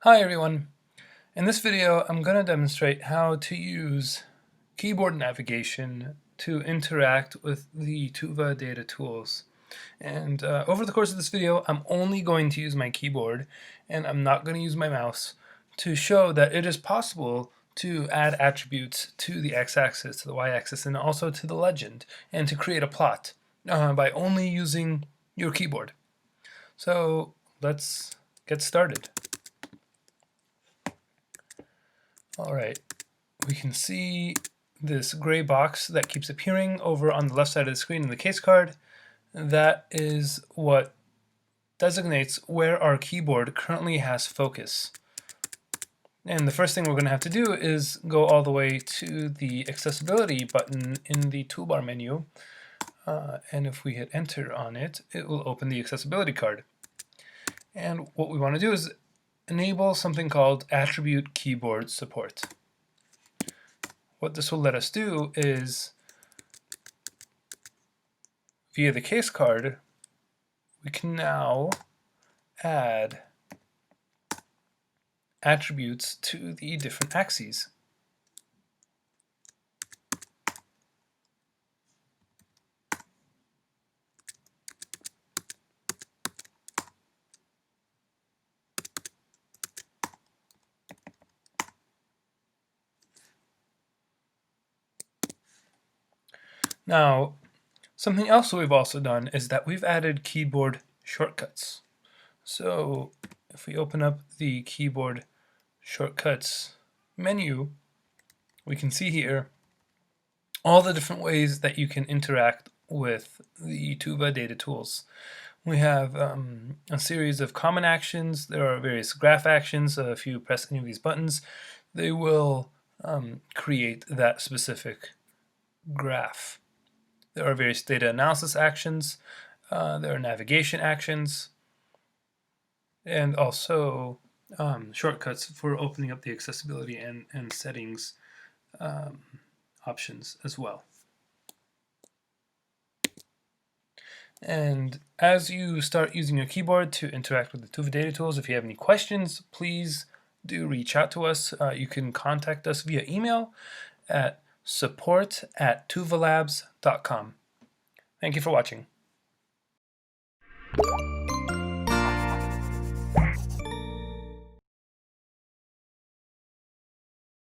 Hi everyone. In this video I'm going to demonstrate how to use keyboard navigation to interact with the Tuva data tools. And over the course of this video I'm only going to use my keyboard and I'm not going to use my mouse to show that it is possible to add attributes to the x-axis, to the y-axis, and also to the legend, and to create a plot by only using your keyboard. So let's get started. Alright, we can see this gray box that keeps appearing over on the left side of the screen in the case card. That is what designates where our keyboard currently has focus. And the first thing we're going to have to do is go all the way to the accessibility button in the toolbar menu. And if we hit enter on it, it will open the accessibility card. And what we want to do is enable something called attribute keyboard support. What this will let us do is, via the case card, we can now add attributes to the different axes. Now, something else that we've also done is that we've added keyboard shortcuts. So if we open up the keyboard shortcuts menu, we can see here all the different ways that you can interact with the Tuva data tools. We have a series of common actions. There are various graph actions. If you press any of these buttons, they will create that specific graph. There are various data analysis actions, there are navigation actions, and also shortcuts for opening up the accessibility and settings options as well. And as you start using your keyboard to interact with the Tuva data tools, if you have any questions, please do reach out to us. You can contact us via email at support@tuvalabs.com. Thank you for watching.